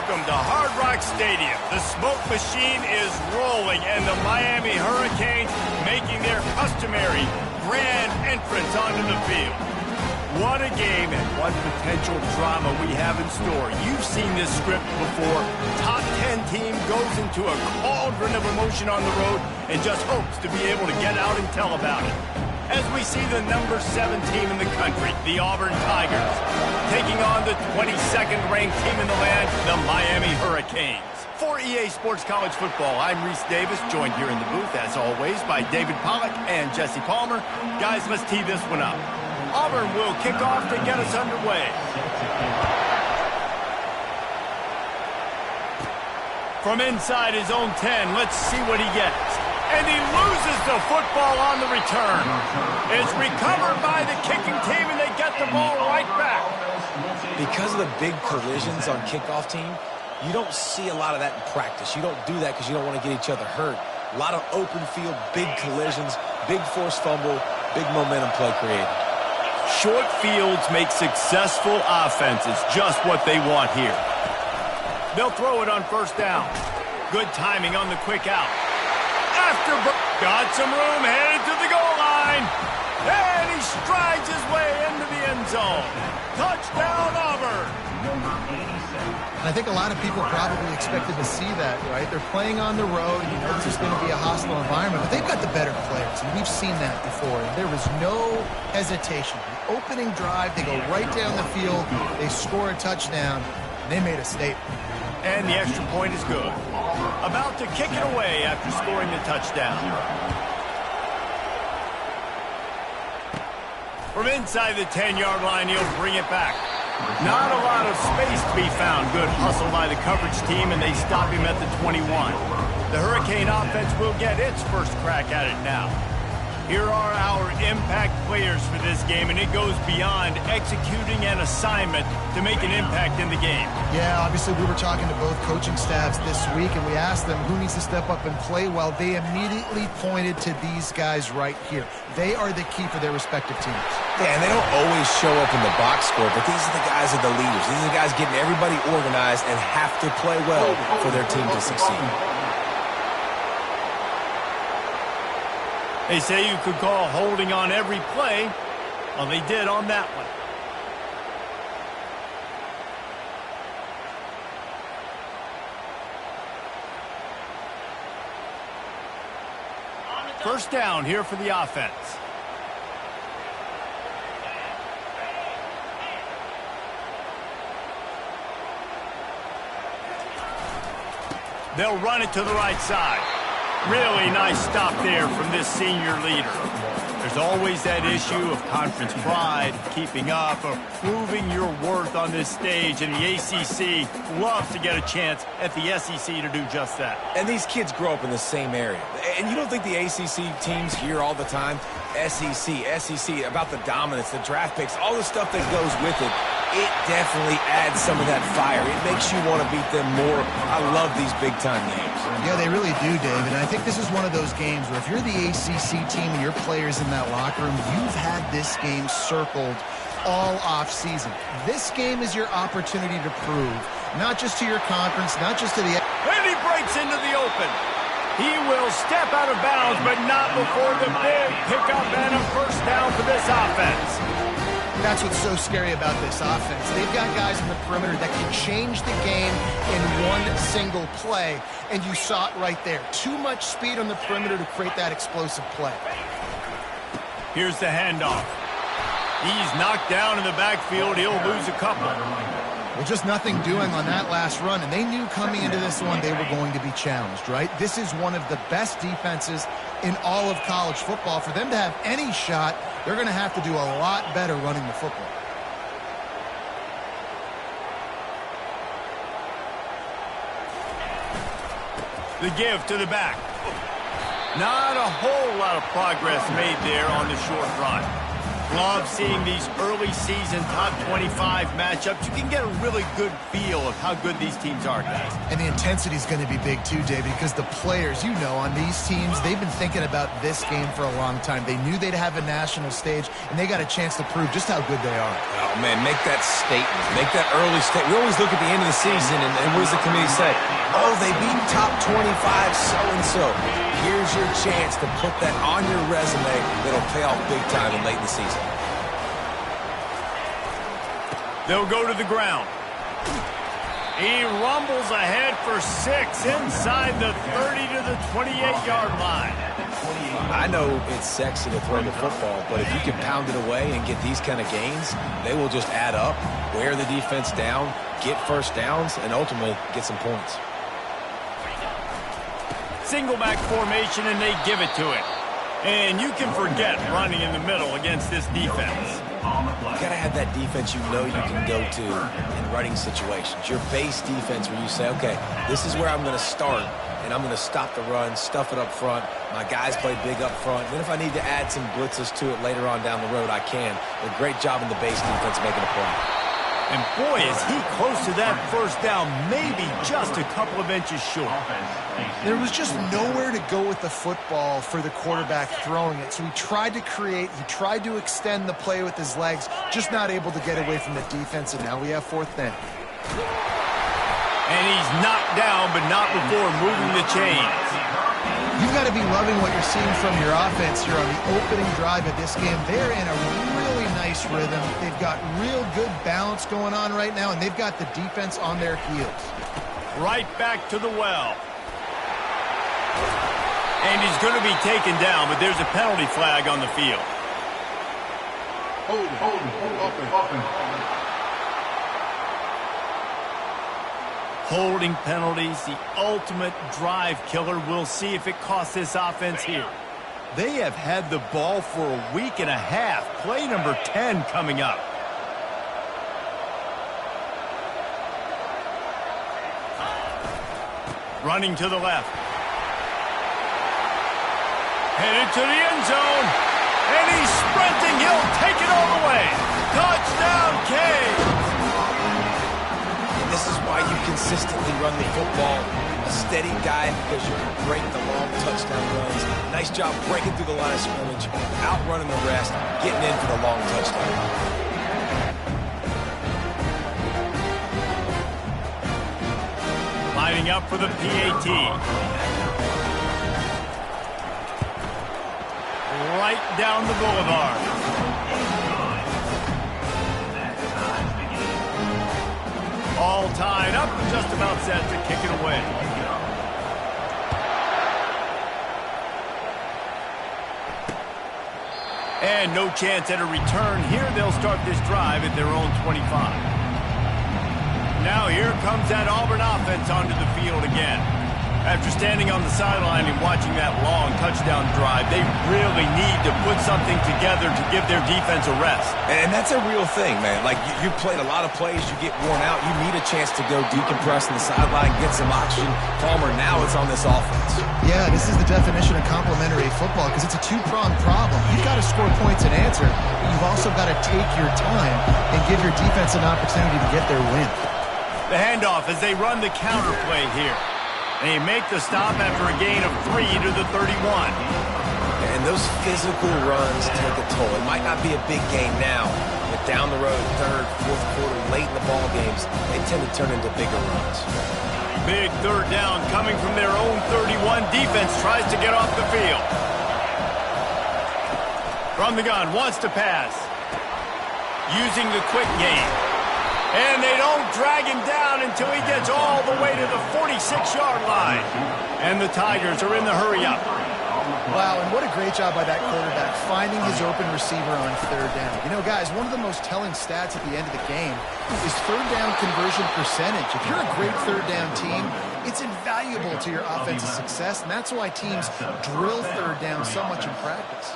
Welcome to Hard Rock Stadium. The smoke machine is rolling, and the Miami Hurricanes making their customary grand entrance onto the field. What a game and what potential drama we have in store. You've seen this script before. Top 10 team goes into a cauldron of emotion on the road and just hopes to be able to get out and tell about it. As we see the number 7 team in the country, the Auburn Tigers, taking on the 22nd ranked team in the land, the Miami Hurricanes. For EA Sports College Football, I'm Reese Davis, joined here in the booth, as always, by David Pollack and Jesse Palmer. Guys, let's tee this one up. Auburn will kick off to get us underway. From inside his own 10, let's see what he gets. And he loses the football on the return. It's recovered by the kicking team, and they get the ball right back. Because of the big collisions on kickoff team, you don't see a lot of that in practice. You don't do that because you don't want to get each other hurt. A lot of open field, big collisions, big forced fumble, big momentum play created. Short fields make successful offenses just what they want here. They'll throw it on first down. Good timing on the quick out. Got some room, headed to the goal line. And he strides his way into the end zone. Touchdown, Auburn. I think a lot of people probably expected to see that, right? They're playing on the road, and you know this is going to be a hostile environment, but they've got the better players, and we've seen that before. And there was no hesitation. The opening drive, they go right down the field, they score a touchdown, and they made a statement. And the extra point is good. About to kick it away after scoring the touchdown. From inside the 10-yard line, he'll bring it back. Not a lot of space to be found. Good hustle by the coverage team, and they stop him at the 21. The Hurricane offense will get its first crack at it now. Here are our impact players for this game, and it goes beyond executing an assignment to make an impact in the game. Yeah, obviously we were talking to both coaching staffs this week, and we asked them who needs to step up and play well. They immediately pointed to these guys right here. They are the key for their respective teams. Yeah, and they don't always show up in the box score, but these are the guys that are the leaders. These are the guys getting everybody organized and have to play well for their team to succeed. They say you could call holding on every play. Well, they did on that one. First down here for the offense. They'll run it to the right side. Really nice stop there from this senior leader. There's always that issue of conference pride, keeping up, of proving your worth on this stage, and the ACC loves to get a chance at the SEC to do just that. And these kids grow up in the same area. And you don't think the ACC teams hear all the time, SEC, about the dominance, the draft picks, all the stuff that goes with it. It definitely adds some of that fire. It makes you want to beat them more. I love these big-time games. Yeah, they really do, David. And I think this is one of those games where if you're the ACC team and your players in that locker room, you've had this game circled all off-season. This game is your opportunity to prove, not just to your conference, not just to the... And he breaks into the open. He will step out of bounds, but not before the big pickup and a first down for this offense. That's what's so scary about this offense. They've got guys in the perimeter that can change the game in one single play, and you saw it right there. Too much speed on the perimeter to create that explosive play. Here's the handoff. He's knocked down in the backfield. He'll lose a couple. Well, just nothing doing on that last run, and they knew coming into this one they were going to be challenged, right? This is one of the best defenses in all of college football. For them to have any shot, they're going to have to do a lot better running the football. The give to the back. Not a whole lot of progress made there on the short run. Love seeing these early season top 25 matchups. You can get a really good feel of how good these teams are, guys. And the intensity is going to be big too, David, because the players, you know, on these teams, they've been thinking about this game for a long time. They knew they'd have a national stage, and they got a chance to prove just how good they are. Oh, man, make that statement. Make that early statement. We always look at the end of the season, and what does the committee say? Oh, they beat top 25 so-and-so. Here's your chance to put that on your resume that'll pay off big time and late in the season. They'll go to the ground. He rumbles ahead for 6 inside the 30 to the 28-yard line. I know it's sexy to throw the football, but if you can pound it away and get these kind of gains, they will just add up, wear the defense down, get first downs, and ultimately get some points. Single back formation, and they give it to it. And you can forget running in the middle against this defense. You got to have that defense you know you can go to in running situations. Your base defense where you say, okay, this is where I'm going to start, and I'm going to stop the run, stuff it up front. My guys play big up front. Then if I need to add some blitzes to it later on down the road, I can. A great job in the base defense making a play. And boy, is he close to that first down, maybe just a couple of inches short. There was just nowhere to go with the football for the quarterback throwing it. So he tried to create, he tried to extend the play with his legs, just not able to get away from the defense, and now we have 4th down. And he's knocked down, but not before moving the chains. You've got to be loving what you're seeing from your offense here on the opening drive of this game. They're in a really nice rhythm. They've got real good balance going on right now, and they've got the defense on their heels. Right back to the well. And he's going to be taken down, but there's a penalty flag on the field. Hold, Holding penalties, the ultimate drive killer. We'll see if it costs this offense here. They have had the ball for a week and a half. Play number 10 coming up. Running to the left. Headed to the end zone. And he's sprinting. He'll take it all the way. Touchdown, Cade. This is why you consistently run the football. A steady diet because you can break the long touchdown runs. Nice job breaking through the line of scrimmage, outrunning the rest, getting in for the long touchdown. Lining up for the PAT. Right down the boulevard. All tied up, just about set to kick it away. And no chance at a return here. They'll start this drive at their own 25. Now here comes that Auburn offense onto the field again. After standing on the sideline and watching that long touchdown drive, they really need to put something together to give their defense a rest. And that's a real thing, man. Like, you played a lot of plays, you get worn out, you need a chance to go decompress on the sideline, get some oxygen. Palmer, now it's on this offense. Yeah, this is the definition of complementary football because it's a two-pronged problem. You've got to score points and answer, but you've also got to take your time and give your defense an opportunity to get their win. The handoff as they run the counter play here. They make the stop after a gain of 3 to the 31. And those physical runs take a toll. It might not be a big game now, but down the road, 3rd, 4th quarter, late in the ball games, they tend to turn into bigger runs. Big 3rd down coming from their own 31. Defense tries to get off the field. From the gun, wants to pass. Using the quick game. And they don't drag him down until he gets all the way to the 46-yard line. And the Tigers are in the hurry-up. Wow, and what a great job by that quarterback, finding his open receiver on 3rd down. You know, guys, one of the most telling stats at the end of the game is 3rd down conversion percentage. If you're a great 3rd down team, it's invaluable to your offensive success, and that's why teams drill 3rd down so much in practice.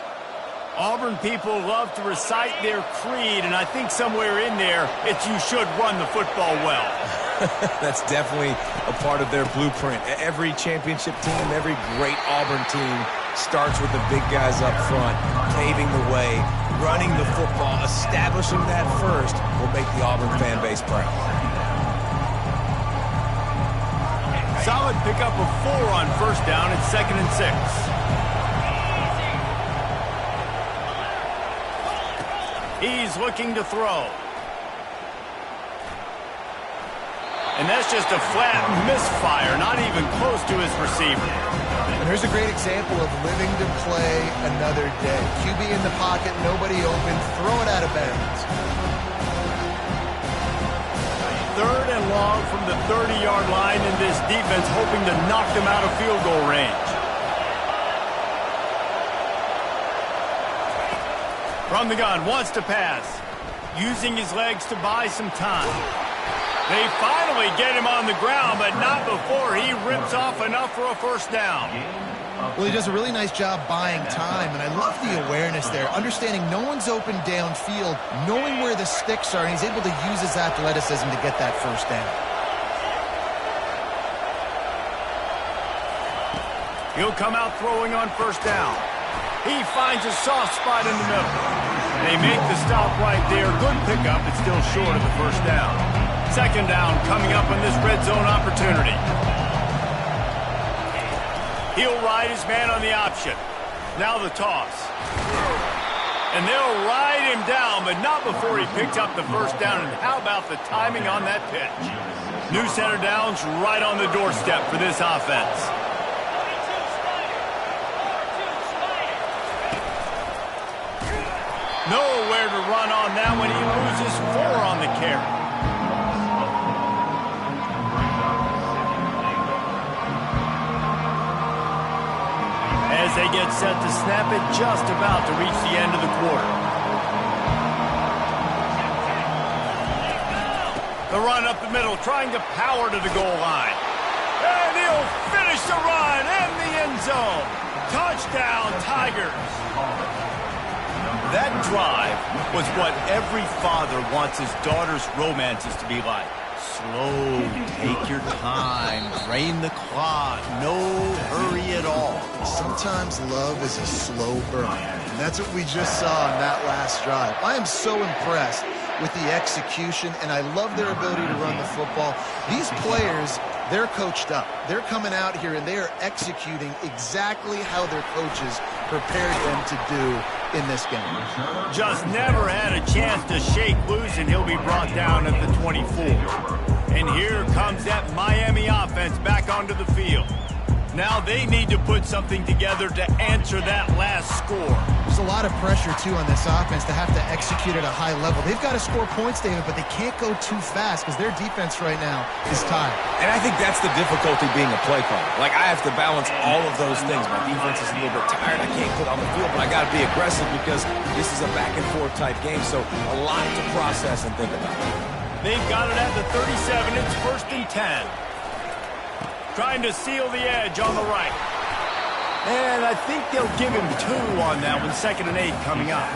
Auburn people love to recite their creed, and I think somewhere in there, it's you should run the football well. That's definitely a part of their blueprint. Every championship team, every great Auburn team Starts with the big guys up front, paving the way, running the football, establishing that first will make the Auburn fan base proud. Solid pickup of 4 on first down at 2nd and 6. He's looking to throw. And that's just a flat misfire, not even close to his receiver. And here's a great example of living to play another day. QB in the pocket, nobody open, throw it out of bounds. 3rd and long from the 30-yard line, and this defense hoping to knock them out of field goal range. From the gun, wants to pass. Using his legs to buy some time. They finally get him on the ground, but not before he rips off enough for a first down. Well, he does a really nice job buying time, and I love the awareness there, understanding no one's open downfield, knowing where the sticks are, and he's able to use his athleticism to get that first down. He'll come out throwing on first down. He finds a soft spot in the middle. They make the stop right there. Good pickup, but still short of the first down. 2nd down coming up on this red zone opportunity. He'll ride his man on the option. Now the toss. And they'll ride him down, but not before he picked up the first down. And how about the timing on that pitch? New center downs right on the doorstep for this offense. Nowhere to run on that one. He loses 4 on the carry. As they get set to snap it, just about to reach the end of the quarter. The run up the middle, trying to power to the goal line. And he'll finish the run in the end zone. Touchdown, Tigers. That drive was what every father wants his daughter's romances to be like. Slow, take your time, drain the clock, no hurry at all. Sometimes love is a slow burn, and that's what we just saw on that last drive. I am so impressed with the execution, and I love their ability to run the football. These players, they're coached up. They're coming out here, and they are executing exactly how their coaches prepared them to do in this game. Just never had a chance to shake loose, and he'll be brought down at the 24. And here comes that Miami offense back onto the field. Now they need to put something together to answer that last score. There's a lot of pressure, too, on this offense to have to execute at a high level. They've got to score points, David, but they can't go too fast because their defense right now is tired. And I think that's the difficulty being a play caller. Like, I have to balance all of those things. My defense is a little bit tired. I can't put on the field, but I got to be aggressive because this is a back-and-forth type game, so a lot to process and think about. They've got it at the 37. It's 1st and 10. Trying to seal the edge on the right. And I think they'll give him 2 on that one. 2nd and 8 coming up.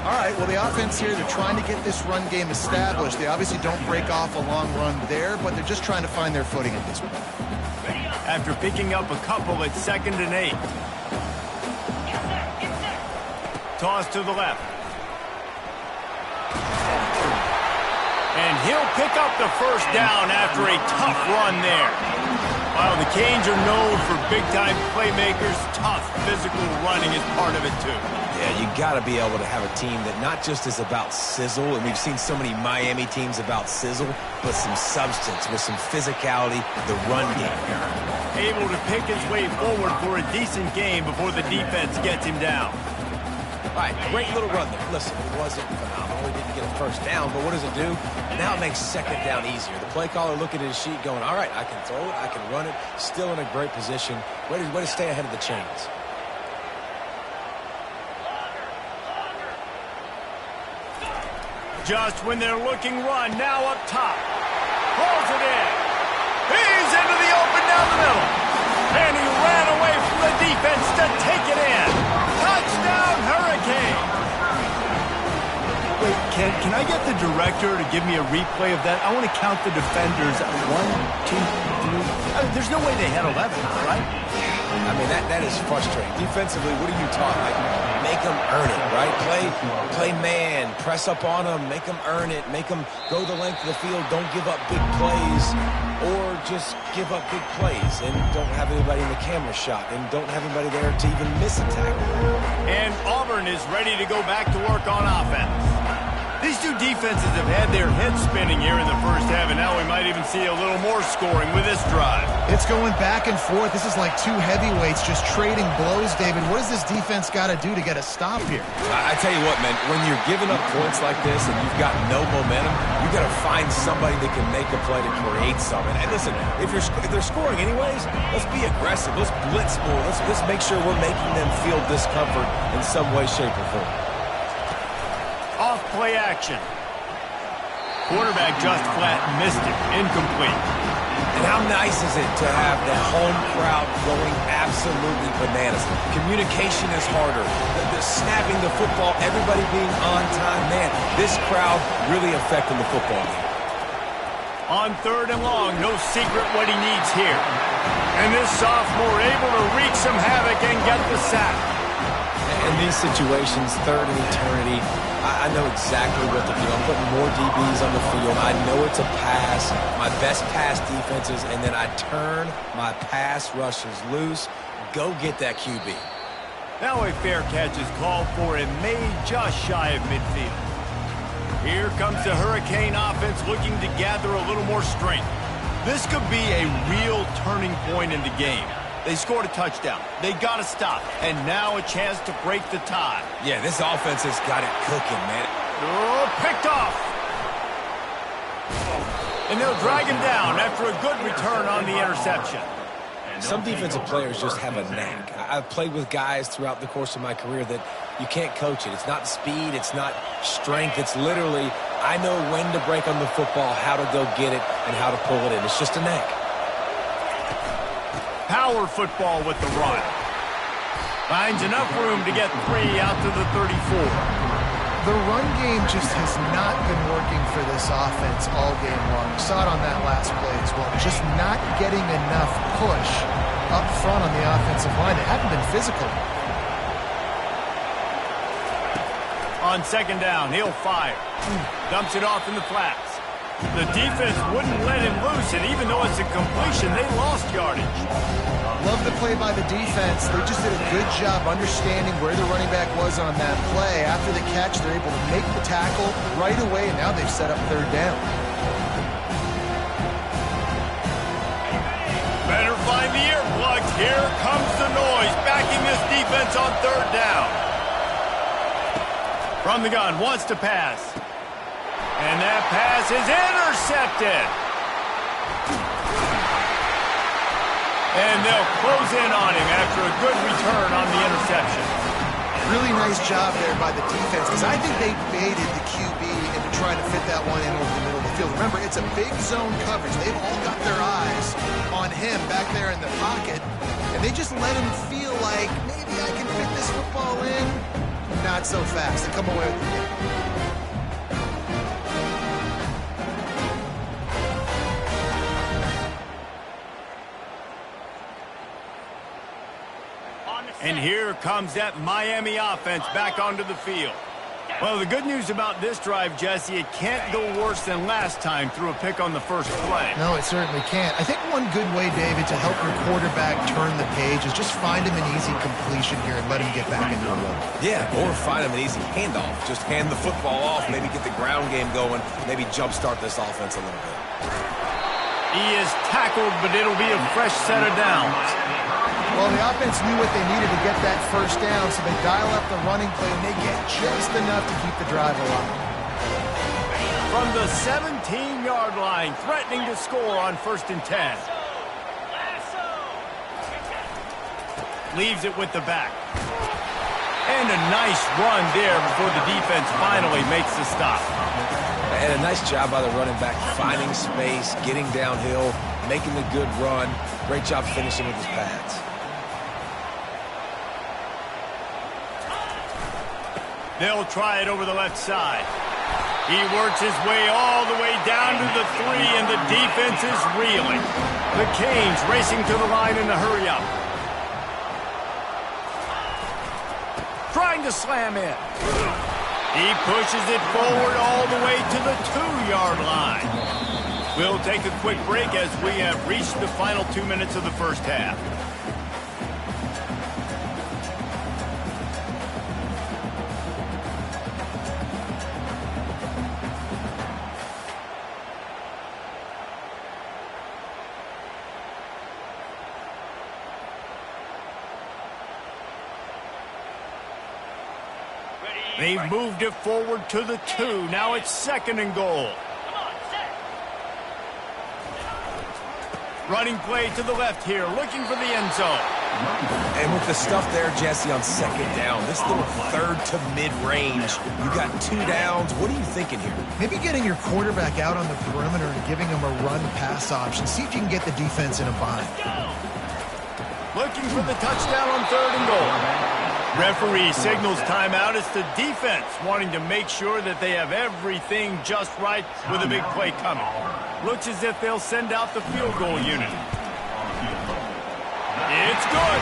All right, well, the offense here, they're trying to get this run game established. They obviously don't break off a long run there, but they're just trying to find their footing at this point. After picking up a couple at 2nd and 8. Toss to the left. And he'll pick up the first down after a tough run there. While the Canes are known for big-time playmakers, tough physical running is part of it, too. Yeah, you got to be able to have a team that not just is about sizzle, and we've seen so many Miami teams about sizzle, but some substance with some physicality, the run game. Able to pick his way forward for a decent game before the defense gets him down. All right, great little run there. Listen, it wasn't phenomenal. He didn't get a first down, but what does it do? Now it makes 2nd down easier. The play caller looking at his sheet going, all right, I can throw it, I can run it, still in a great position. Way to stay ahead of the chains. Just when they're looking run, now up top. Pulls it in. He's into the open down the middle. And he ran away from the defense to take it in. Touchdown, Hurricane. Wait, can I get the director to give me a replay of that? I want to count the defenders. 1, 2, 3. I mean, there's no way they had 11, right? I mean, that is frustrating. Defensively, what are you taught? Like, make them earn it, right? Play man, press up on them, make them earn it, make them go the length of the field, don't give up big plays, or just give up big plays and don't have anybody in the camera shot and don't have anybody there to even miss a tackle. And Auburn is ready to go back to work on offense. These two defenses have had their heads spinning here in the first half, and now we might even see a little more scoring with this drive. It's going back and forth. This is like two heavyweights just trading blows, David. What does this defense got to do to get a stop here? I tell you what, man, when you're giving up points like this and you've got no momentum, you got to find somebody that can make a play to create something. And listen, if they're scoring anyways, let's be aggressive. Let's blitz more. Let's make sure we're making them feel discomfort in some way, shape, or form. Off play action. Quarterback just flat missed it. Incomplete. And how nice is it to have the home crowd going absolutely bananas? Communication is harder. The snapping the football, everybody being on time. Man, this crowd really affecting the football game. On 3rd and long, no secret what he needs here. And this sophomore able to wreak some havoc and get the sack. In these situations, 3rd and eternity, I know exactly what to do. I'm putting more DBs on the field. I know it's a pass, my best pass defenses, and then I turn my pass rushes loose. Go get that QB. Now a fair catch is called for and made just shy of midfield. Here comes the Hurricane offense looking to gather a little more strength. This could be a real turning point in the game. They scored a touchdown. They got to stop. And now a chance to break the tie. Yeah, this offense has got it cooking, man. Oh, picked off. And they'll drag him down after a good return on the interception. Some defensive players just have a knack. I've played with guys throughout the course of my career that you can't coach it. It's not speed. It's not strength. It's literally, I know when to break on the football, how to go get it, and how to pull it in. It's just a knack. Power football with the run. Finds enough room to get 3 out to the 34. The run game just has not been working for this offense all game long. We saw it on that last play as well. Just not getting enough push up front on the offensive line. They haven't been physical. On 2nd down, he'll fire. Dumps it off in the flats. The defense wouldn't let him loose, and even though it's a completion, they lost yardage. Love the play by the defense. They just did a good job understanding where the running back was on that play. After the catch, they're able to make the tackle right away, and now they've set up 3rd down. Better find the earplugs. Here comes the noise, backing this defense on 3rd down. From the gun, wants to pass. And that pass is intercepted. And they'll close in on him after a good return on the interception. Really nice job there by the defense, because I think they baited the QB into trying to fit that one in over the middle of the field. Remember, it's a big zone coverage. They've all got their eyes on him back there in the pocket, and they just let him feel like, maybe I can fit this football in. Not so fast. They come away with the game. And here comes that Miami offense back onto the field. Well, the good news about this drive, Jesse, it can't go worse than last time through a pick on the first play. No, it certainly can't. I think one good way, David, to help your quarterback turn the page is just find him an easy completion here and let him get back into the run. Yeah, or find him an easy handoff. Just hand the football off, maybe get the ground game going, maybe jumpstart this offense a little bit. He is tackled, but it'll be a fresh set of downs. Well, the offense knew what they needed to get that 1st down, so they dial up the running play, and they get just enough to keep the drive alive. From the 17-yard line, threatening to score on 1st and 10. Leaves it with the back. And a nice run there before the defense finally makes the stop. And a nice job by the running back, finding space, getting downhill, making the good run. Great job finishing with his pads. They'll try it over the left side. He works his way all the way down to the 3, and the defense is reeling. The Canes racing to the line in the hurry up. looking to slam in. He pushes it forward all the way to the 2-yard line. We'll take a quick break as we have reached the final 2 minutes of the first half. They've moved it forward to the 2. Now it's 2nd and goal. Running play to the left here, looking for the end zone. And with the stuff there, Jesse, on 2nd down, this little 3rd to mid-range, you got 2 downs. What are you thinking here? Maybe getting your quarterback out on the perimeter and giving him a run-pass option. See if you can get the defense in a bind. Looking for the touchdown on 3rd and goal. Referee signals timeout. It's the defense wanting to make sure that they have everything just right with a big play coming. Looks as if they'll send out the field goal unit. It's good.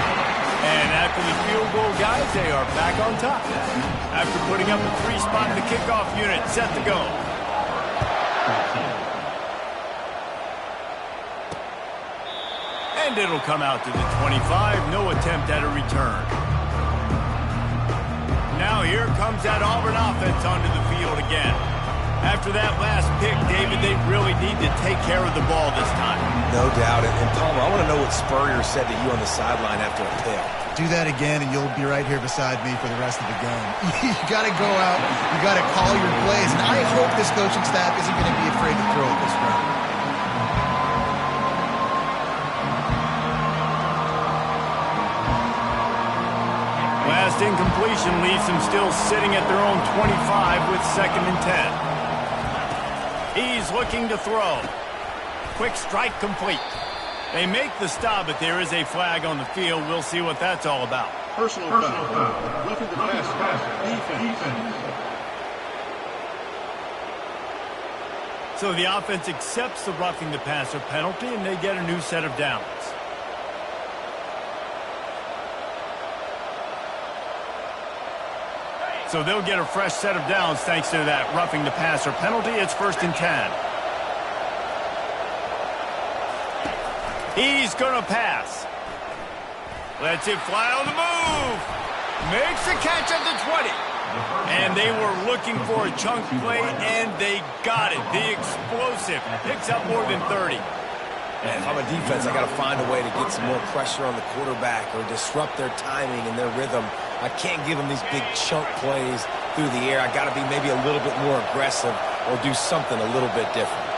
And after the field goal, guys, they are back on top. After putting up a 3-spot, the kickoff unit set to go. And it'll come out to the 25. No attempt at a return. Now here comes that Auburn offense onto the field again. After that last pick, David, they really need to take care of the ball this time. No doubt. And Palmer, I want to know what Spurrier said to you on the sideline after a pick. Do that again, and you'll be right here beside me for the rest of the game. You got to go out. You got to call your plays. And I hope this coaching staff isn't going to be afraid to throw it this way. Last incompletion leaves them still sitting at their own 25 with 2nd and 10. He's looking to throw. Quick strike complete. They make the stop, but there is a flag on the field. We'll see what that's all about. Personal foul. Roughing the passer. Defense. So the offense accepts the roughing the passer penalty, and they get a new set of downs. So they'll get a fresh set of downs thanks to that roughing the passer penalty. It's 1st and 10. He's going to pass. Lets it fly on the move. Makes the catch at the 20. And they were looking for a chunk play, and they got it. The explosive picks up more than 30. And if I'm a defense, I got to find a way to get some more pressure on the quarterback or disrupt their timing and their rhythm. I can't give them these big chunk plays through the air. I got to be maybe a little bit more aggressive or do something a little bit different.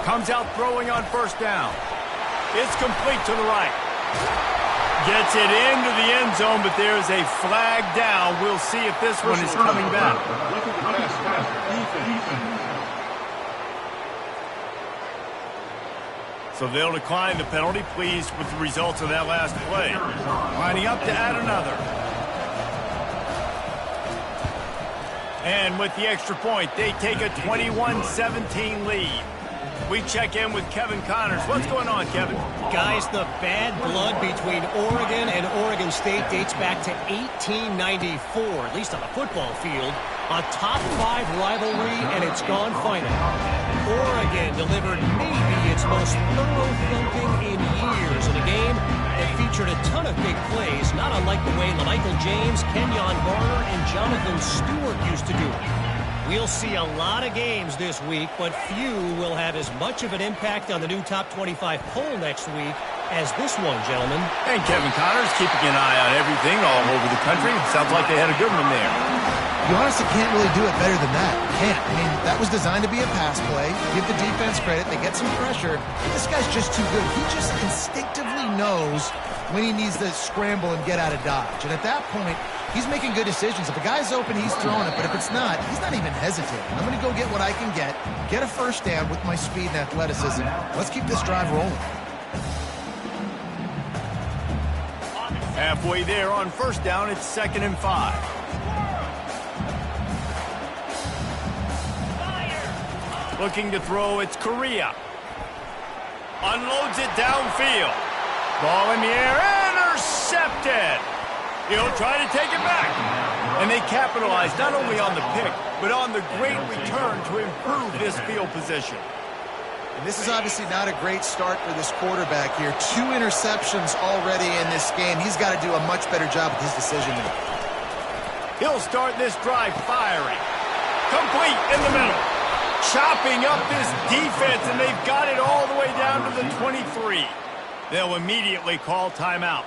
Comes out throwing on 1st down. It's complete to the right. Gets it into the end zone, but there's a flag down. We'll see if this one is coming back. So they'll decline the penalty, pleased with the results of that last play. Lining up to add another. And with the extra point, they take a 21-17 lead. We check in with Kevin Connors. What's going on, Kevin? Guys, the bad blood between Oregon and Oregon State dates back to 1894, at least on the football field. A top 5 rivalry, and it's gone final. Oregon delivered maybe its most thorough thumping in years in a game that featured a ton of big plays, not unlike the way Michael James, Kenyon Barner, and Jonathan Stewart used to do it. We'll see a lot of games this week, but few will have as much of an impact on the new top 25 poll next week as this one, gentlemen. And Kevin Connors keeping an eye on everything all over the country. Sounds like they had a good one there. You honestly can't really do it better than that. You can't. I mean, that was designed to be a pass play. Give the defense credit. They get some pressure. This guy's just too good. He just instinctively knows when he needs to scramble and get out of dodge. And at that point, he's making good decisions. If a guy's open, he's throwing it. But if it's not, he's not even hesitating. I'm going to go get what I can get a first down with my speed and athleticism. Let's keep this drive rolling. Halfway there on 1st down, it's 2nd and 5. Looking to throw, it's Correa. Unloads it downfield. Ball in the air, intercepted. dead. He'll try to take it back. And they capitalize not only on the pick, but on the great return to improve this field position. And this is obviously not a great start for this quarterback here. 2 interceptions already in this game. He's got to do a much better job with his decision-making. He'll start this drive firing. Complete in the middle. Chopping up this defense, and they've got it all the way down to the 23. They'll immediately call timeout.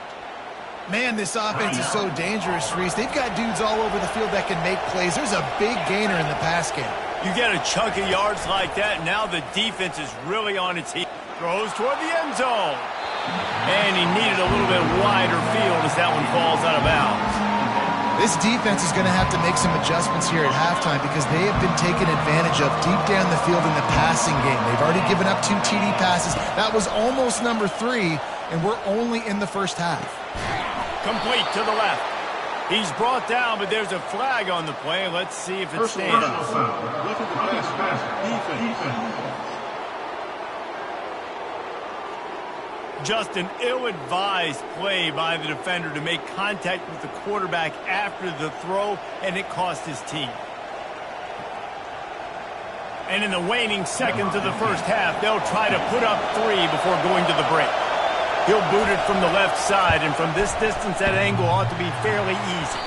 Man, this offense is so dangerous, Reese. They've got dudes all over the field that can make plays. There's a big gainer in the pass game. You get a chunk of yards like that, now the defense is really on its heels. Throws toward the end zone. And he needed a little bit wider field as that one falls out of bounds. This defense is going to have to make some adjustments here at halftime because they have been taken advantage of deep down the field in the passing game. They've already given up 2 TD passes. That was almost number 3, and we're only in the first half. Complete to the left. He's brought down, but there's a flag on the play. Let's see if it stands. Roughing the pass. Defense. Just an ill-advised play by the defender to make contact with the quarterback after the throw, and it cost his team. And in the waning seconds of the first half, they'll try to put up 3 before going to the break. He'll boot it from the left side, and from this distance, that angle ought to be fairly easy.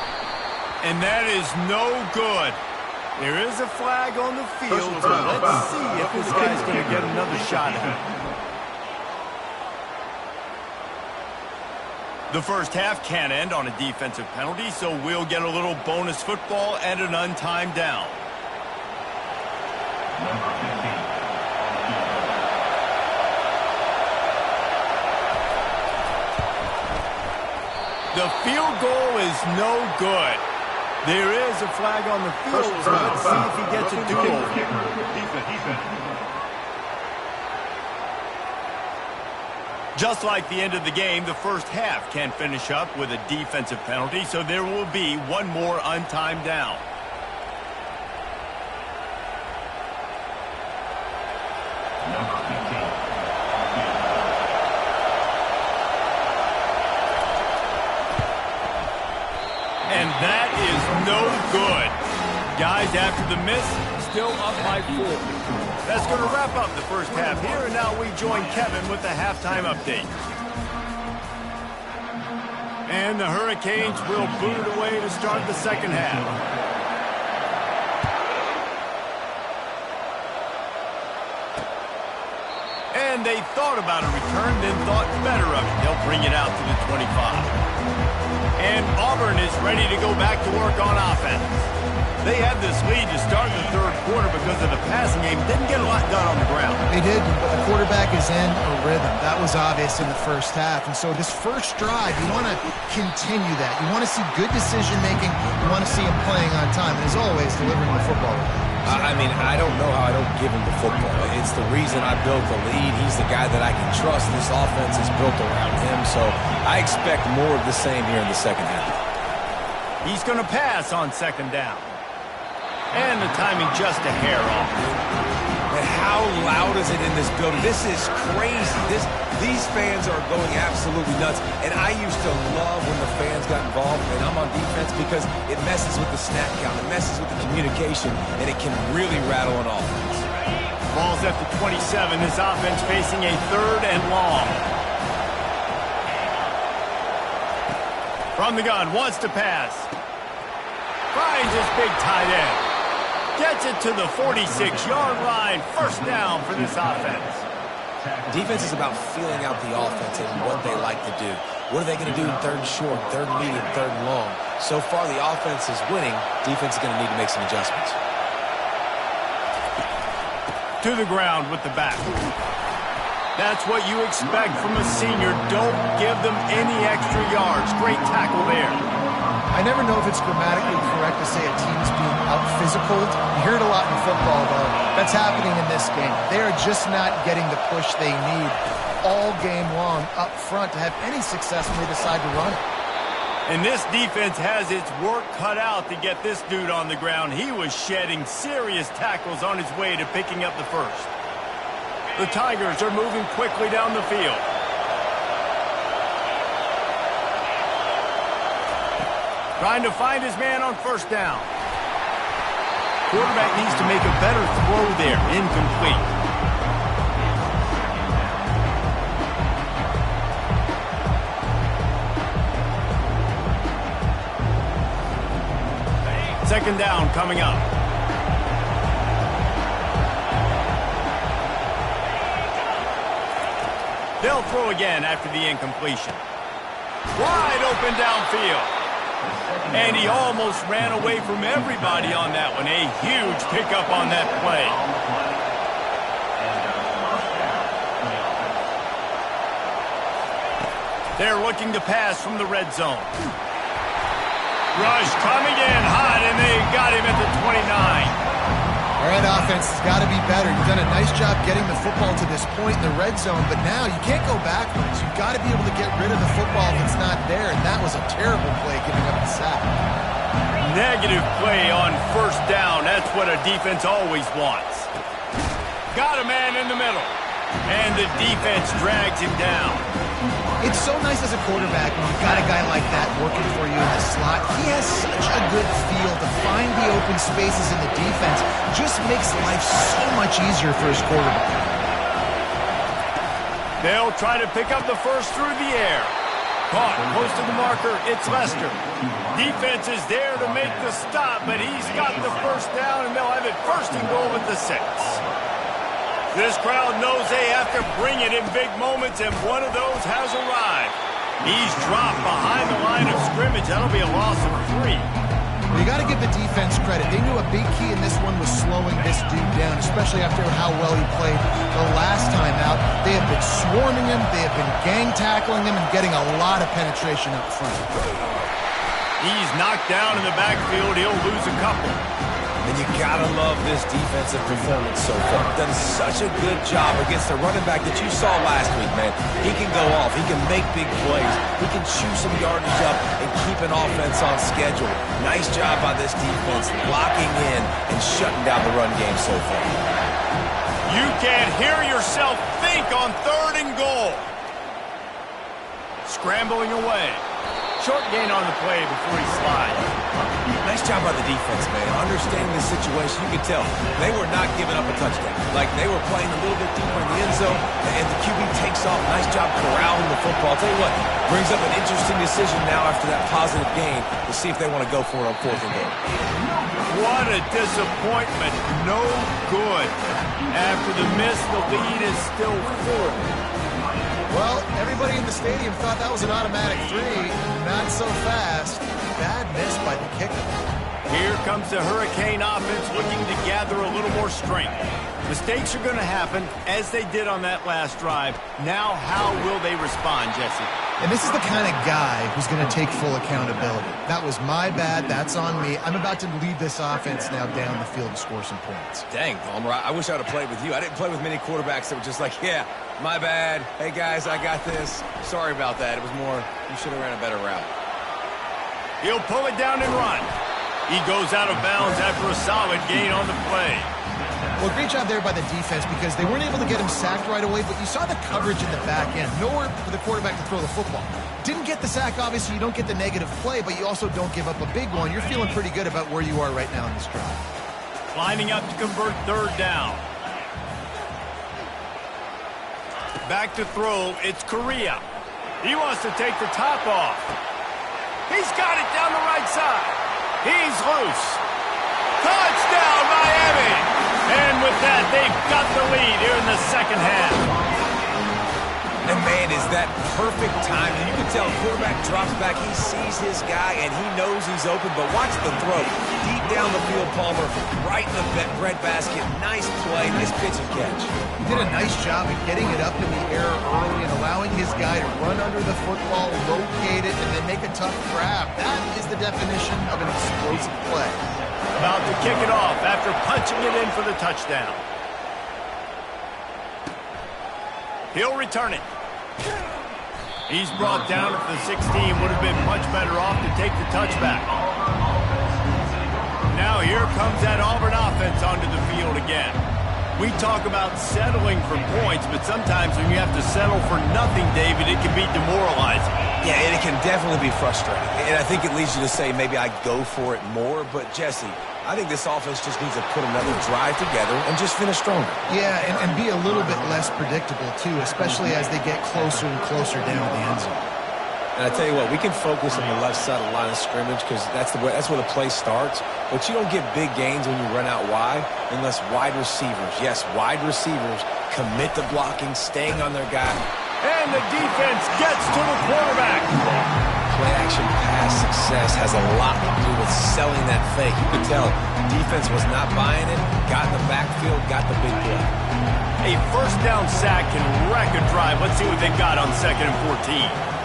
And that is no good. There is a flag on the field, so let's see if this guy's going to get another shot at it. The first half can't end on a defensive penalty, so we'll get a little bonus football and an untimed down. The field goal is no good. There is a flag on the field, so let's see if he gets a do-over. Just like the end of the game, the first half can finish up with a defensive penalty, so there will be one more untimed down. And that is no good. Guys, after the miss, still up by 4. That's going to wrap up the first half here, and now we join Kevin with the halftime update. And the Hurricanes will boot it away to start the second half. And they thought about a return, then thought better of it. They'll bring it out to the 25. And Auburn is ready to go back to work on offense. They had this lead to start the third quarter because of the passing game. Didn't get a lot done on the ground. They did, but the quarterback is in a rhythm. That was obvious in the first half. And so this first drive, you want to continue that. You want to see good decision-making. You want to see him playing on time. And as always, delivering the football. I mean, I don't know how I don't give him the football. It's the reason I built the lead. He's the guy that I can trust. This offense is built around him. So I expect more of the same here in the second half. He's going to pass on second down. And the timing just a hair off. And how loud is it in this building? This is crazy. These fans are going absolutely nuts. And I used to love when the fans got involved, and I'm on defense because it messes with the snap count. It messes with the communication, and it can really rattle an offense. Ball's at the 27. This offense facing a 3rd and long. From the gun, wants to pass. Finds his big tight end. Gets it to the 46-yard line. First down for this offense. Defense is about feeling out the offense and what they like to do. What are they going to do in 3rd and short, 3rd and medium, 3rd and long? So far, the offense is winning. Defense is going to need to make some adjustments. To the ground with the back. That's what you expect from a senior. Don't give them any extra yards. Great tackle there. I never know if it's grammatically correct to say a team's being out-physicaled. You hear it a lot in football, though. That's happening in this game. They are just not getting the push they need all game long up front to have any success when they decide to run it. And this defense has its work cut out to get this dude on the ground. He was shedding serious tackles on his way to picking up the first. The Tigers are moving quickly down the field. Trying to find his man on first down. Quarterback needs to make a better throw there. Incomplete. Second down coming up. They'll throw again after the incompletion. Wide open downfield. And he almost ran away from everybody on that one. A huge pickup on that play. They're looking to pass from the red zone. Rush coming in hot, and they got him at the 29. All right, offense has got to be better. You've done a nice job getting the football to this point in the red zone, but now you can't go backwards. You've got to be able to get rid of the football if it's not there, and that was a terrible play giving up the sack. Negative play on first down. That's what a defense always wants. Got a man in the middle, and the defense drags him down. It's so nice as a quarterback when you've got a guy like that working for you in the slot. He has such a good feel to find the open spaces in the defense. Just makes life so much easier for his quarterback. They'll try to pick up the first through the air. Caught close to the marker. It's Lester. Defense is there to make the stop, but he's got the first down, and they'll have it first and goal at the 6. This crowd knows they have to bring it in big moments, and one of those has arrived. He's dropped behind the line of scrimmage. That'll be a loss of 3. Well, you got to give the defense credit. They knew a big key in this one was slowing this dude down, especially after how well he played the last time out. They have been swarming him. They have been gang tackling him and getting a lot of penetration up front. He's knocked down in the backfield. He'll lose a couple. And you gotta love this defensive performance so far. Done such a good job against the running back that you saw last week, man. He can go off. He can make big plays. He can chew some yardage up and keep an offense on schedule. Nice job by this defense locking in and shutting down the run game so far. You can't hear yourself think on 3rd and goal. Scrambling away. Short gain on the play before he slides. Nice job by the defense, man. Understanding the situation, you can tell they were not giving up a touchdown. Like, they were playing a little bit deeper in the end zone, and the QB takes off. Nice job corralling the football. I'll tell you what, brings up an interesting decision now after that positive gain to see if they want to go for it on 4th and goal. What a disappointment. No good. After the miss, the lead is still 4. Well, everybody in the stadium thought that was an automatic 3. Not so fast. Bad miss by the kicker. Here comes the Hurricane offense looking to gather a little more strength. Mistakes are going to happen, as they did on that last drive. Now, how will they respond, Jesse? And this is the kind of guy who's going to take full accountability. That was my bad. That's on me. I'm about to lead this offense now down the field to score some points. Dang, Palmer, I wish I would have played with you. I didn't play with many quarterbacks that were just like, yeah, my bad. Hey, guys, I got this. Sorry about that. It was more, you should have ran a better route. He'll pull it down and run. He goes out of bounds after a solid gain on the play. Well, great job there by the defense because they weren't able to get him sacked right away, but you saw the coverage in the back end. Nowhere for the quarterback to throw the football. Didn't get the sack, obviously. You don't get the negative play, but you also don't give up a big one. You're feeling pretty good about where you are right now in this drive. Lining up to convert 3rd down. Back to throw. It's Correa. He wants to take the top off. He's got it down the right side. He's loose. Touchdown, Miami! And with that, they've got the lead here in the second half. And, man, is that perfect time. You can tell quarterback drops back. He sees his guy, and he knows he's open. But watch the throw. Deep down the field, Palmer, right in the breadbasket. Nice play, nice pitch and catch. He did a nice job of getting it up in the air early and allowing his guy to run under the football, locate it, and then make a tough grab. That is the definition of an explosive play. About to kick it off after punching it in for the touchdown. He'll return it. He's brought down at the 16. Would have been much better off to take the touchback. Now here comes that Auburn offense onto the field again. We talk about settling for points, but sometimes when you have to settle for nothing, David, it can be demoralizing. Yeah, and it can definitely be frustrating. And I think it leads you to say maybe I go for it more. But, Jesse, I think this offense just needs to put another drive together and just finish stronger. Yeah, and be a little bit less predictable, too, especially as they get closer and closer down the end zone. And I tell you what, we can focus on the left side of the line of scrimmage because that's where the play starts. But you don't get big gains when you run out wide unless wide receivers, yes, wide receivers, commit to blocking, staying on their guy. And the defense gets to the quarterback. Play-action pass success has a lot to do with selling that fake. You could tell defense was not buying it, got in the backfield, got the big play. A first down sack can wreck a drive. Let's see what they've got on 2nd and 14.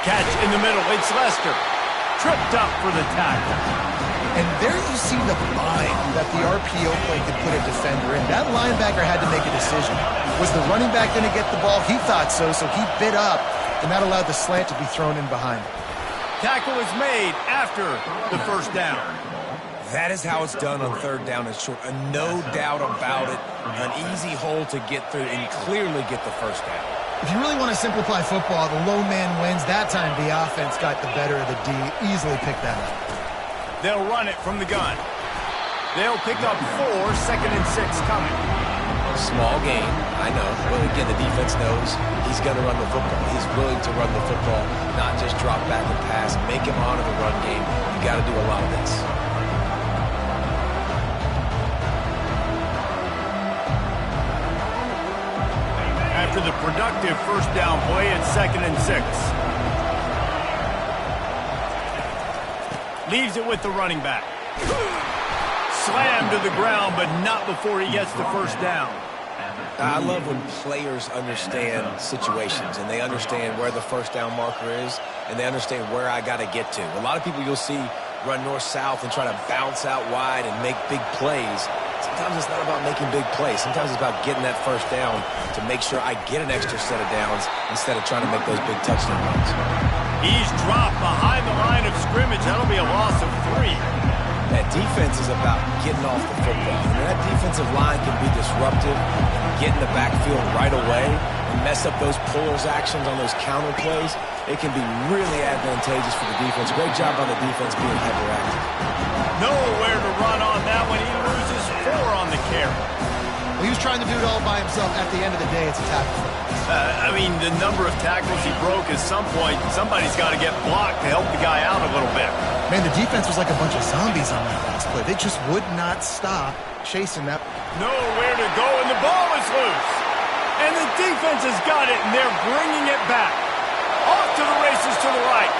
Catch in the middle. It's Lester. Tripped up for the tackle. And there you see the bind that the RPO play could put a defender in. That linebacker had to make a decision. Was the running back going to get the ball? He thought so he bit up, and that allowed the slant to be thrown in behind him. Tackle is made after the first down. That is how it's done on 3rd down and short. No doubt about it. An easy hole to get through and clearly get the first down. If you really want to simplify football, the low man wins. That time the offense got the better of the D. Easily picked that up. They'll run it from the gun. They'll pick up 4, 2nd and 6 coming. Small game, I know. But again, the defense knows he's going to run the football. He's willing to run the football, not just drop back and pass. Make him honor the run game. You got to do a lot of this. After the productive first down play, it's 2nd and 6. Leaves it with the running back. Slammed to the ground, but not before he gets the first down. I love when players understand situations and they understand where the first down marker is and they understand where I got to get to. A lot of people you'll see run north-south and try to bounce out wide and make big plays. Sometimes it's not about making big plays. Sometimes it's about getting that first down to make sure I get an extra set of downs instead of trying to make those big touchdown runs. He's dropped behind the line of scrimmage. That'll be a loss of 3. That defense is about getting off the football. And that defensive line can be disruptive and get in the backfield right away and mess up those pullers actions on those counter plays. It can be really advantageous for the defense. Great job by the defense being hyperactive. Nowhere to run on that one. He loses 4 on the carry. Well, he was trying to do it all by himself. At the end of the day, it's a tackle. I mean, the number of tackles he broke at some point, somebody's got to get blocked to help the guy out a little bit. Man, the defense was like a bunch of zombies on that last play. They just would not stop chasing that. Nowhere to go, and the ball is loose. And the defense has got it, and they're bringing it back. Off to the races to the right.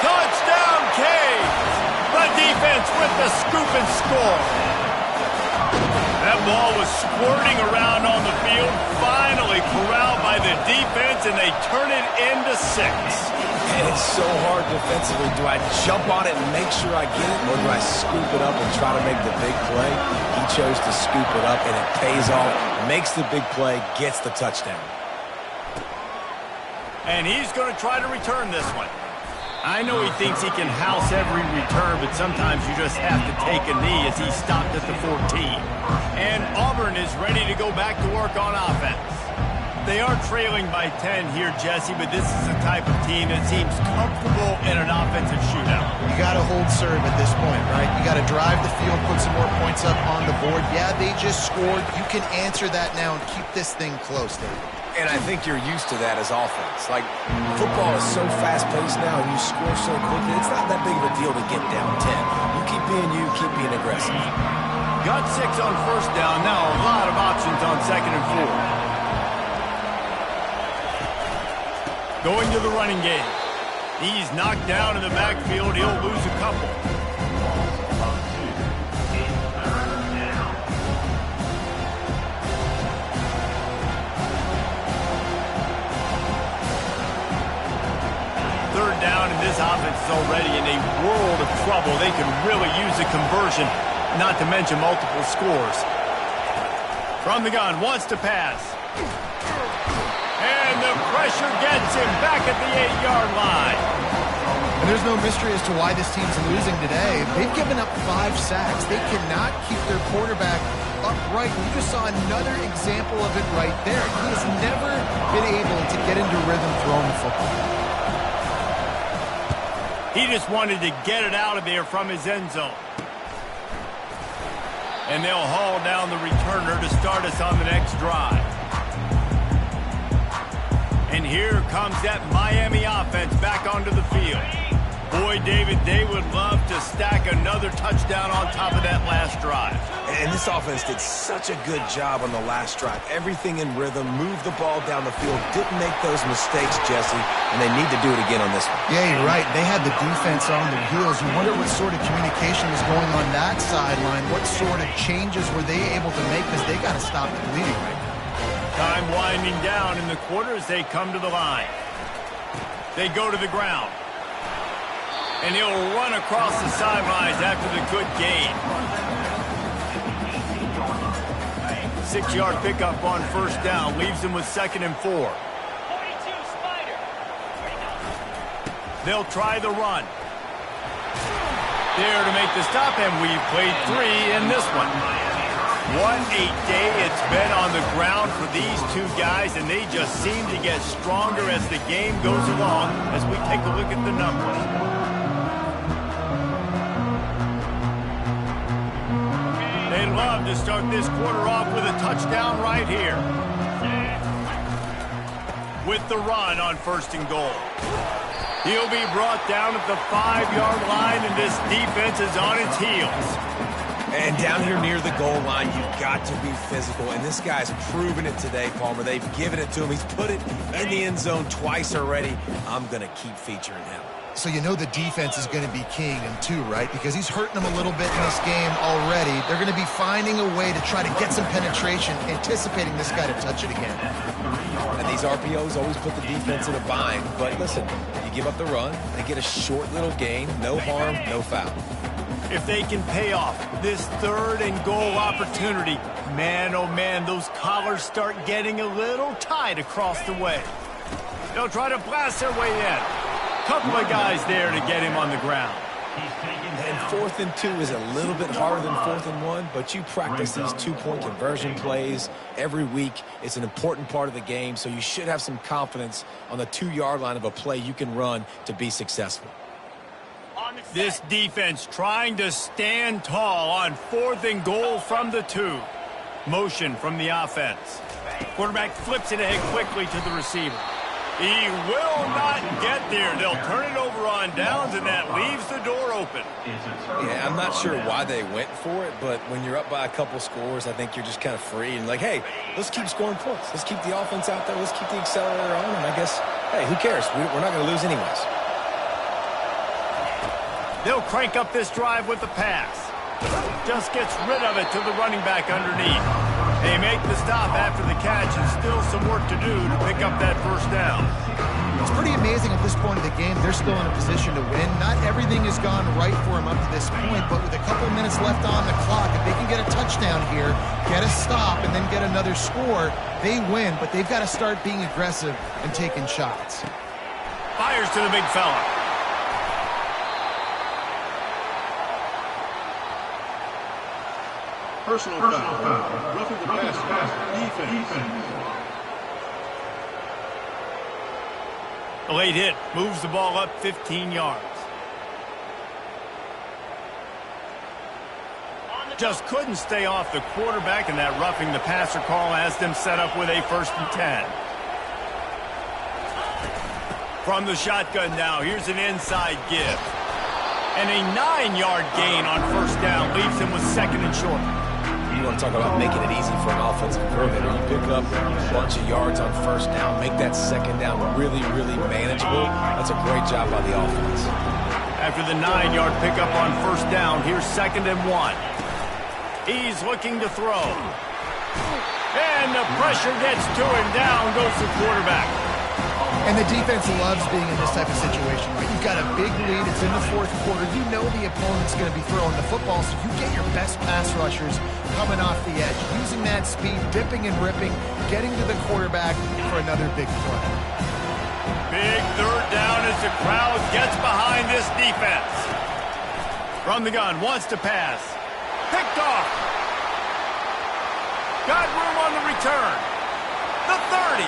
Touchdown, Canes. The defense with the scoop and score. That ball was squirting around on the field, finally corralled by the defense, and they turn it into 6. And it's so hard defensively. Do I jump on it and make sure I get it, or do I scoop it up and try to make the big play? He chose to scoop it up, and it pays off, makes the big play, gets the touchdown. And he's going to try to return this one. I know he thinks he can house every return, but sometimes you just have to take a knee as he stopped at the 14. And Auburn is ready to go back to work on offense. They are trailing by 10 here, Jesse, but this is the type of team that seems comfortable in an offensive shootout. You got to hold serve at this point, right? You got to drive the field, put some more points up on the board. Yeah, they just scored. You can answer that now and keep this thing close, David. And I think you're used to that as offense. Like, football is so fast-paced now, and you score so quickly, it's not that big of a deal to get down 10. You keep being aggressive. Got 6 on first down. Now a lot of options on 2nd and 4. Going to the running game. He's knocked down in the backfield. He'll lose a couple. Third down, and this offense is already in a world of trouble. They could really use a conversion, not to mention multiple scores. From the gun, wants to pass. And the pressure gets him back at the 8-yard line. And there's no mystery as to why this team's losing today. They've given up 5 sacks. They cannot keep their quarterback upright. You just saw another example of it right there. He has never been able to get into rhythm throwing the football. He just wanted to get it out of there from his end zone. And they'll haul down the returner to start us on the next drive. And here comes that Miami offense back onto the field. Boy, David, they would love to stack another touchdown on top of that last drive. And this offense did such a good job on the last drive. Everything in rhythm, moved the ball down the field, didn't make those mistakes, Jesse, and they need to do it again on this one. Yeah, you're right. They had the defense on their heels. You wonder what sort of communication was going on that sideline. What sort of changes were they able to make? Because they got to stop the bleeding right now. Time winding down in the quarter as they come to the line. They go to the ground. And he'll run across the sidelines after the good gain. 6-yard pickup on first down. Leaves him with 2nd and 4. They'll try the run. There to make the stop, and we've played 3 in this one. What a day it's been on the ground for these two guys, and they just seem to get stronger as the game goes along as we take a look at the numbers. They'd love to start this quarter off with a touchdown right here. With the run on 1st and goal. He'll be brought down at the 5-yard line, and this defense is on its heels. And down here near the goal line, you've got to be physical. And this guy's proven it today, Palmer. They've given it to him. He's put it in the end zone twice already. I'm going to keep featuring him. So you know the defense is going to be keying him too, right? Because he's hurting them a little bit in this game already. They're going to be finding a way to try to get some penetration, anticipating this guy to touch it again. And these RPOs always put the defense in a bind. But listen, you give up the run, they get a short little gain, no harm, no foul. If they can pay off this 3rd and goal opportunity, man, oh man, those collars start getting a little tight across the way. They'll try to blast their way in. Couple of guys there to get him on the ground. And 4th and 2 is a little bit harder than 4th and 1, but you practice these 2-point conversion plays every week. It's an important part of the game, so you should have some confidence on the 2-yard line of a play you can run to be successful. This defense trying to stand tall on 4th and goal from the 2. Motion from the offense. Quarterback flips it ahead quickly to the receiver. He will not get there. They'll turn it over on downs, and that leaves the door open. Yeah, I'm not sure why they went for it, but when you're up by a couple scores, I think you're just kind of free and like, hey, let's keep scoring points. Let's keep the offense out there. Let's keep the accelerator on, and I guess, hey, who cares? We're not going to lose anyways. They'll crank up this drive with the pass. Just gets rid of it to the running back underneath. They make the stop after the catch, and still some work to do to pick up that first down. It's pretty amazing at this point of the game. They're still in a position to win. Not everything has gone right for them up to this point, but with a couple minutes left on the clock, if they can get a touchdown here, get a stop, and then get another score, they win, but they've got to start being aggressive and taking shots. Fires to the big fella. Personal foul. Roughing the pass. Defense. A late hit moves the ball up 15 yards. Just couldn't stay off the quarterback, and that roughing the passer call has them set up with a 1st and 10. From the shotgun now, here's an inside give. And a 9-yard gain on 1st down leaves him with 2nd and short. You want to talk about making it easy for an offensive coordinator. You pick up a bunch of yards on 1st down, make that 2nd down really, really manageable. That's a great job by the offense. After the 9-yard pickup on 1st down, here's 2nd and 1. He's looking to throw. And the pressure gets to him. Down goes the quarterback. And the defense loves being in this type of situation, right? You've got a big lead. It's in the 4th quarter. You know the opponent's going to be throwing the football, so you get your best pass rushers coming off the edge, using that speed, dipping and ripping, getting to the quarterback for another big play. Big 3rd down as the crowd gets behind this this defense. From the gun, wants to pass. Picked off. Got room on the return. The 30.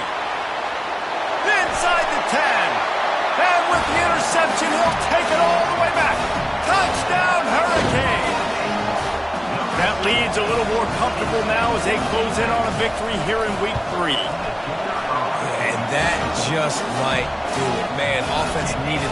Inside the 10. And with the interception, he'll take it all the way back. Touchdown, Hurricane! That lead's a little more comfortable now as they close in on a victory here in Week 3. And that just might do it. Man, offense needed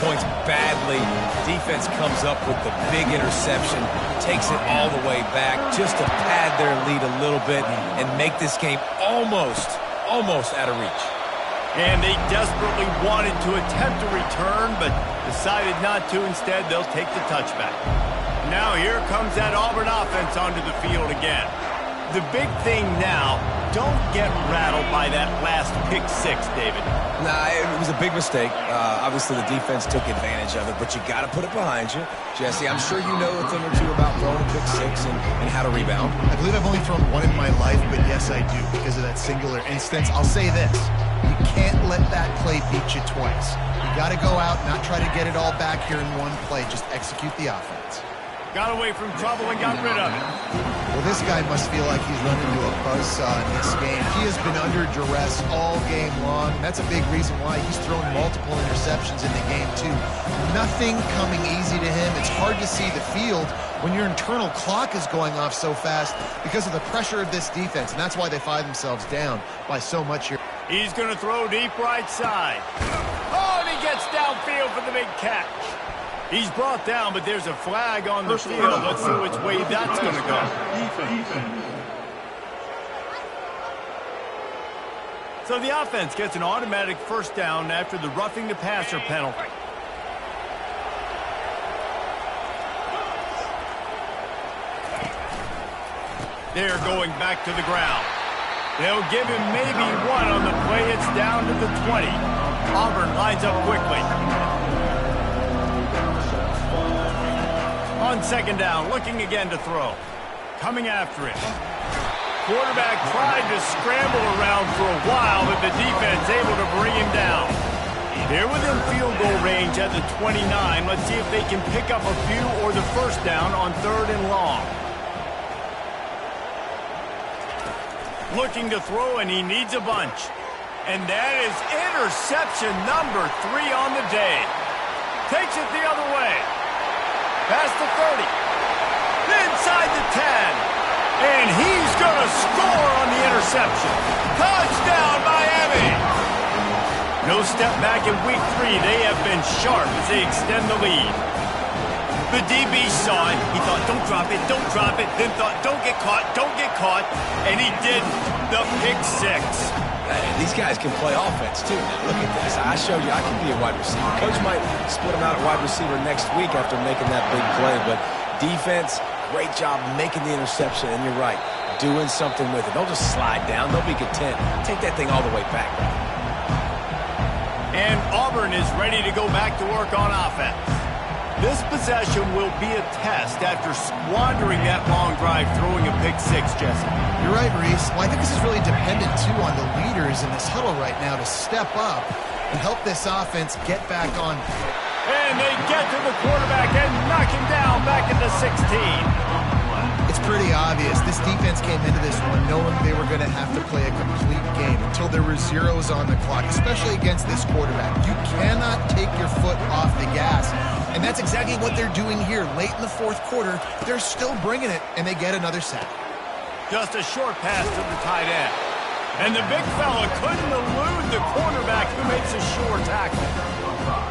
points badly. Defense comes up with the big interception, takes it all the way back just to pad their lead a little bit and make this game almost out of reach. And they desperately wanted to attempt a return, but decided not to. Instead, they'll take the touchback. Now here comes that Auburn offense onto the field again. The big thing now, don't get rattled by that last pick six, David. Nah, it was a big mistake. Obviously, the defense took advantage of it, but you got to put it behind you. Jesse, I'm sure you know a thing or two about throwing a pick six and how to rebound. I believe I've only thrown one in my life, but yes, I do because of that singular instance. I'll say this. You can't let that play beat you twice. You got to go out, not try to get it all back here in one play. Just execute the offense. Got away from trouble and got rid of it. Well, this guy must feel like he's run into a buzzsaw in this game. He has been under duress all game long, and that's a big reason why he's thrown multiple interceptions in the game, too. Nothing coming easy to him. It's hard to see the field when your internal clock is going off so fast because of the pressure of this defense, and that's why they find themselves down by so much here. He's going to throw deep right side. Oh, and he gets downfield for the big catch. He's brought down, but there's a flag on the field. Let's see which way that's going to go. So the offense gets an automatic first down after the roughing the passer penalty. They're going back to the ground. They'll give him maybe one on the play. It's down to the 20. Auburn lines up quickly. On second down, looking again to throw. Coming after it. Quarterback tried to scramble around for a while, but the defense able to bring him down. They're within field goal range at the 29. Let's see if they can pick up a few or the first down on 3rd and long. Looking to throw, and he needs a bunch. And that is interception number 3 on the day. Takes it the other way. Past the 30. Inside the 10. And he's going to score on the interception. Touchdown, Miami! No step back in Week 3. They have been sharp as they extend the lead. The DB saw it. He thought, don't drop it, don't drop it. Then thought, don't get caught, don't get caught. And he didn't. The pick six. These guys can play offense, too. Now, look at this. I showed you I can be a wide receiver. Coach might split him out at wide receiver next week after making that big play. But defense, great job making the interception. And you're right, doing something with it. Don't just slide down. Don't be content. Take that thing all the way back. And Auburn is ready to go back to work on offense. This possession will be a test after squandering that long drive throwing a pick six, Jesse. You're right, Reese. Well, I think this is really dependent, too, on the leaders in this huddle right now to step up and help this offense get back on. And they get to the quarterback and knock him down back at the 16. It's pretty obvious. This defense came into this one knowing they were going to have to play a complete game until there were zeros on the clock, especially against this quarterback. You cannot take your foot off the gas. And that's exactly what they're doing here. Late in the 4th quarter, they're still bringing it, and they get another sack. Just a short pass to the tight end. And the big fella couldn't elude the cornerback who makes a sure tackle.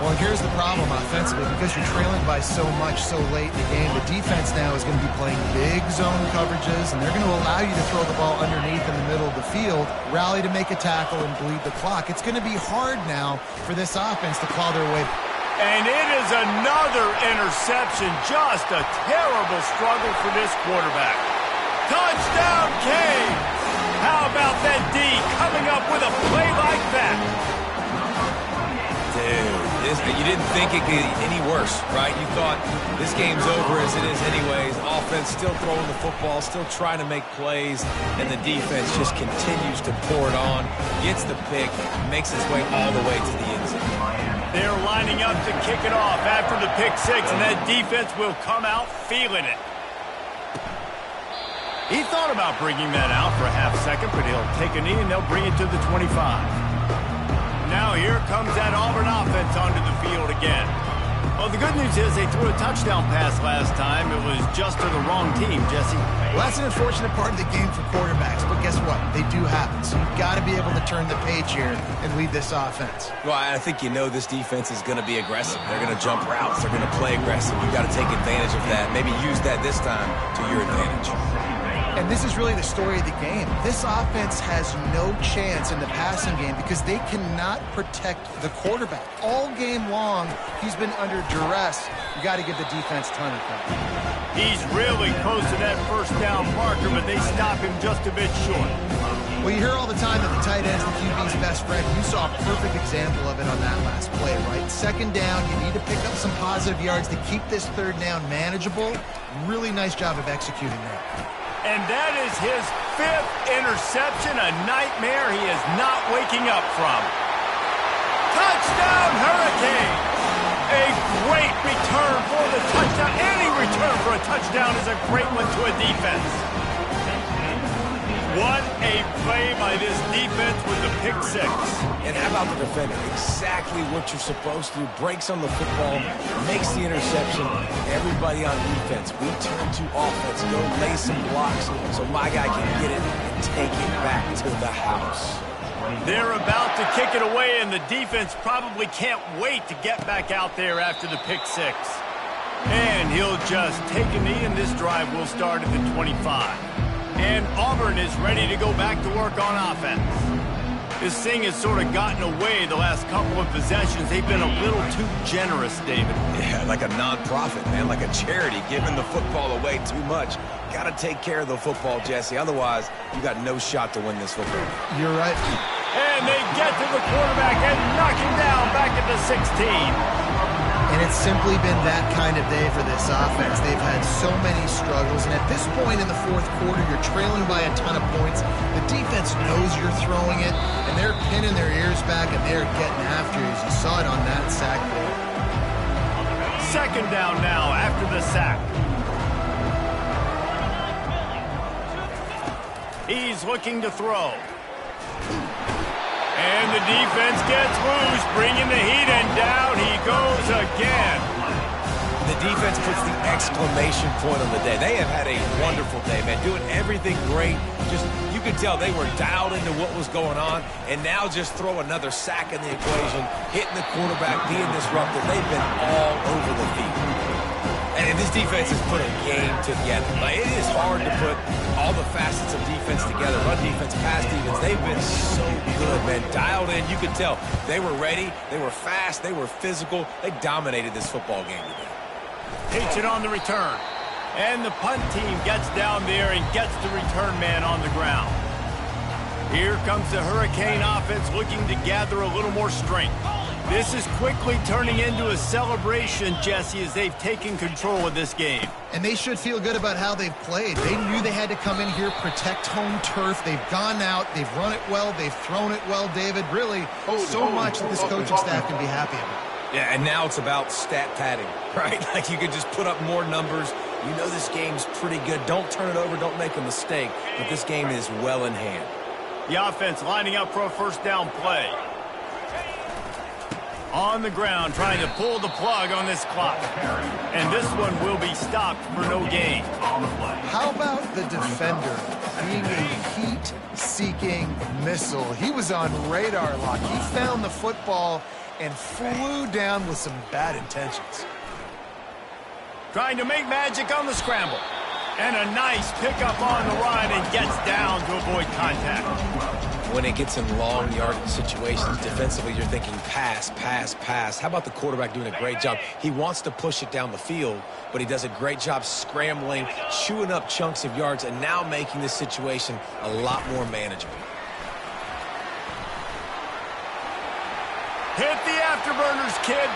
Well, here's the problem offensively. Because you're trailing by so much so late in the game, the defense now is going to be playing big zone coverages, and they're going to allow you to throw the ball underneath in the middle of the field, rally to make a tackle, and bleed the clock. It's going to be hard now for this offense to claw their way. And it is another interception. Just a terrible struggle for this quarterback. Touchdown, Canes! How about that D coming up with a play like that? Dude, you didn't think it could get any worse, right? You thought this game's over as it is anyways. Offense still throwing the football, still trying to make plays, and the defense just continues to pour it on, gets the pick, makes its way all the way to the end zone. They're lining up to kick it off after the pick six, and that defense will come out feeling it. He thought about bringing that out for a half second, but he'll take a knee and they'll bring it to the 25. Now here comes that Auburn offense onto the field again. Well, the good news is they threw a touchdown pass last time. It was just to the wrong team, Jesse. Well, that's an unfortunate part of the game for quarterbacks, but guess what? They do happen. So you've got to be able to turn the page here and lead this offense. Well, I think this defense is going to be aggressive. They're going to jump routes. They're going to play aggressive. You've got to take advantage of that. Maybe use that this time to your advantage. And this is really the story of the game. This offense has no chance in the passing game because they cannot protect the quarterback. All game long, he's been under duress. You got to give the defense a ton of credit. He's really close to that first down marker, but they stop him just a bit short. Well, you hear all the time that the tight end's the QB's best friend. You saw a perfect example of it on that last play, right? Second down, you need to pick up some positive yards to keep this third down manageable. Really nice job of executing that. And that is his 5th interception, a nightmare he is not waking up from. Touchdown, Hurricanes! A great return for the touchdown. Any return for a touchdown is a great one to a defense. What a play by this defense with the pick six. And how about the defender? Exactly what you're supposed to do. Breaks on the football, makes the interception. Everybody on defense, we turn to offense. Go lay some blocks so my guy can get it and take it back to the house. They're about to kick it away, and the defense probably can't wait to get back out there after the pick six. And he'll just take a knee, and this drive will start at the 25. And Auburn is ready to go back to work on offense. This thing has sort of gotten away the last couple of possessions. They've been a little too generous, David. Yeah, like a non-profit, man, like a charity, giving the football away too much. Got to take care of the football, Jesse. Otherwise, you got no shot to win this football. You're right. And they get to the quarterback and knock him down back at the 16. And it's simply been that kind of day for this offense. They've had so many struggles, and at this point in the fourth quarter, you're trailing by a ton of points. The defense knows you're throwing it, and they're pinning their ears back, and they're getting after you, as you saw it on that sack there. Second down now after the sack. He's looking to throw. And the defense gets loose, bringing the heat, and down he goes again. The defense puts the exclamation point on the day. They have had a wonderful day, man, doing everything great. Just, you could tell they were dialed into what was going on, and now just throw another sack in the equation, hitting the quarterback, being disruptive. They've been all over the field. And this defense has put a game together. Like, it is hard to put all the facets of defense together. Run defense, pass defense. They've been so good, man. Dialed in. You could tell they were ready. They were fast. They were physical. They dominated this football game today. Takes it on the return. And the punt team gets down there and gets the return man on the ground. Here comes the Hurricane offense looking to gather a little more strength. This is quickly turning into a celebration, Jesse, as they've taken control of this game. And they should feel good about how they've played. They knew they had to come in here, protect home turf. They've gone out, they've run it well, they've thrown it well, David. Really, so much that this coaching staff can be happy about. Yeah, and now it's about stat padding, right? Like, you could just put up more numbers. You know this game's pretty good. Don't turn it over, don't make a mistake. But this game is well in hand. The offense lining up for a first down play. On the ground, trying to pull the plug on this clock. And this one will be stopped for no gain. How about the defender being a heat-seeking missile? He was on radar lock. He found the football and flew down with some bad intentions. Trying to make magic on the scramble. And a nice pickup on the run and gets down to avoid contact. When it gets in long yardage situations, defensively, you're thinking pass, pass, pass. How about the quarterback doing a great job? He wants to push it down the field, but he does a great job scrambling, chewing up chunks of yards, and now making this situation a lot more manageable. Hit the afterburners, kid.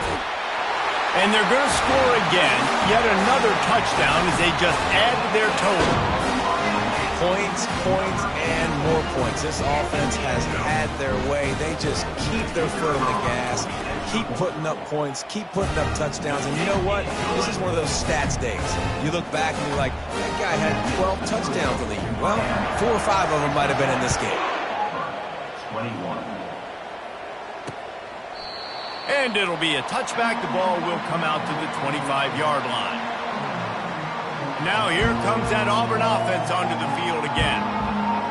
And they're going to score again. Yet another touchdown as they just add to their total. Points, points, and more points. This offense has had their way. They just keep their foot on the gas, keep putting up points, keep putting up touchdowns. And you know what? This is one of those stats days. You look back and you're like, that guy had 12 touchdowns in the year. Well, 4 or 5 of them might have been in this game. 21. And it'll be a touchback. The ball will come out to the 25-yard line. Now here comes that Auburn offense onto the field again.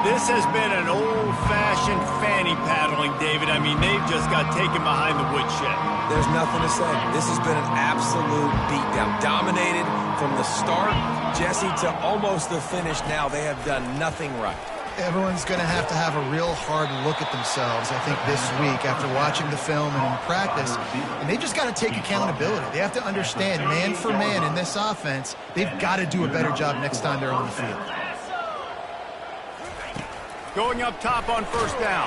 This has been an old-fashioned fanny paddling, David. I mean, they've just got taken behind the woodshed. There's nothing to say. This has been an absolute beatdown. Dominated from the start, Jesse, to almost the finish now. They have done nothing right. Everyone's going to have a real hard look at themselves, I think, this week after watching the film and in practice. And they've just got to take accountability. They have to understand, man for man in this offense, they've got to do a better job next time they're on the field. Going up top on first down.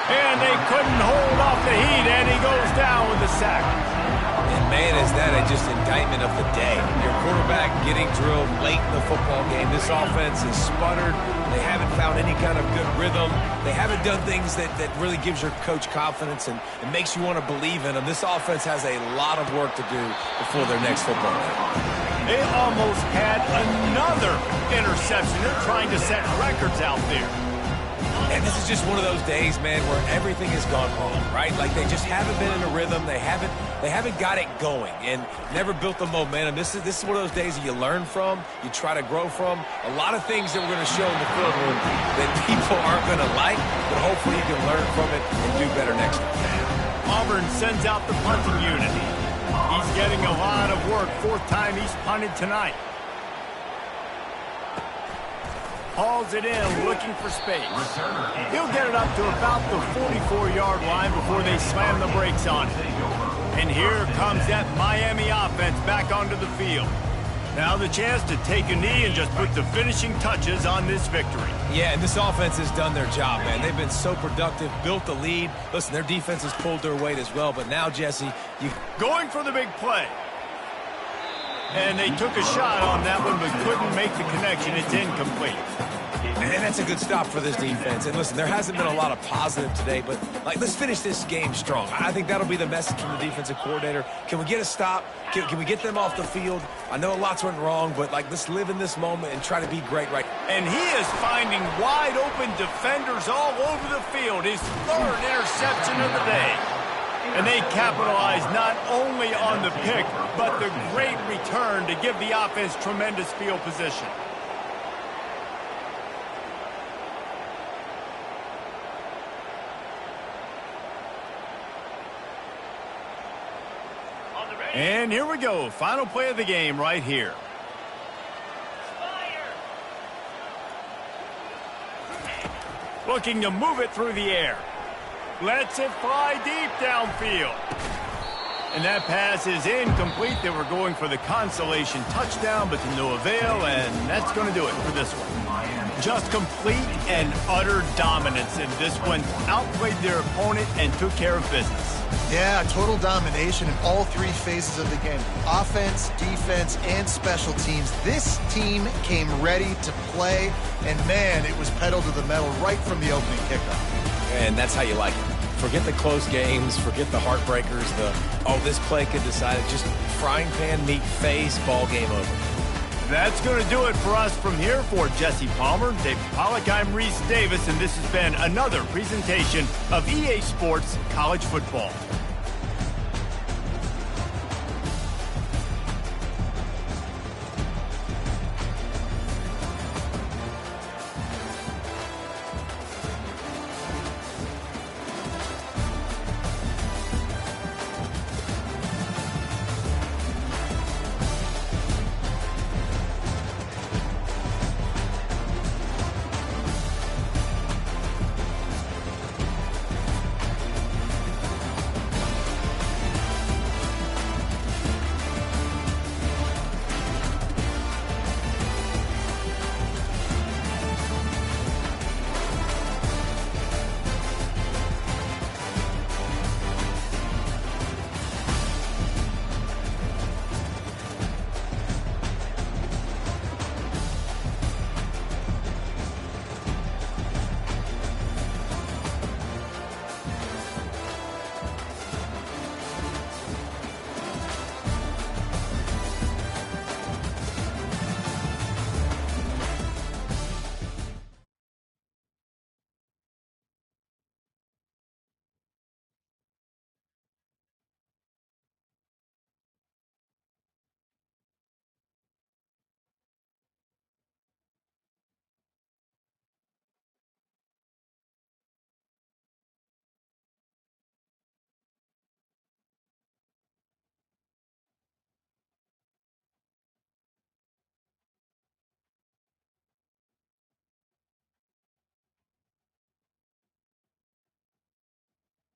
And they couldn't hold off the heat, and he goes down with the sack. And man, is that just indictment of the day. Your quarterback getting drilled late in the football game. This offense has sputtered. They haven't found any kind of good rhythm. They haven't done things that really gives your coach confidence and makes you want to believe in them. This offense has a lot of work to do before their next football game. They almost had another interception. They're trying to set records out there. And this is just one of those days, man, where everything has gone wrong, right? Like they just haven't been in a rhythm. They haven't got it going and never built the momentum. This is one of those days that you learn from, you try to grow from. A lot of things that we're going to show in the film room that people aren't going to like, but hopefully you can learn from it and do better next time. Auburn sends out the punting unit. He's getting a lot of work. 4th time he's punted tonight. Hauls it in, looking for space. He'll get it up to about the 44-yard line before they slam the brakes on it. And here comes that Miami offense back onto the field. Now the chance to take a knee and just put the finishing touches on this victory. Yeah, and this offense has done their job, man. They've been so productive, built the lead. Listen, their defense has pulled their weight as well. But now, Jesse, you... Going for the big play. And they took a shot on that one, but couldn't make the connection. It's incomplete. And that's a good stop for this defense. And listen, there hasn't been a lot of positive today, but let's finish this game strong. I think that'll be the message from the defensive coordinator. Can we get a stop? Can we get them off the field? I know lots went wrong, but let's live in this moment and try to be great right now. And he is finding wide open defenders all over the field. His 3rd interception of the day. And they capitalize not only on the pick, but the great return to give the offense tremendous field position. And here we go. Final play of the game right here. Looking to move it through the air. Lets it fly deep downfield. And that pass is incomplete. They were going for the consolation touchdown, but to no avail, and that's going to do it for this one. Just complete and utter dominance, and this one outplayed their opponent and took care of business. Yeah, total domination in all 3 phases of the game. Offense, defense, and special teams. This team came ready to play, and man, it was pedal to the metal right from the opening kickoff. And that's how you like it. Forget the close games, forget the heartbreakers, this play could decide it. Just frying pan meet face, ball game over. That's going to do it for us from here. For Jesse Palmer, David Pollack, I'm Reese Davis, and this has been another presentation of EA Sports College Football.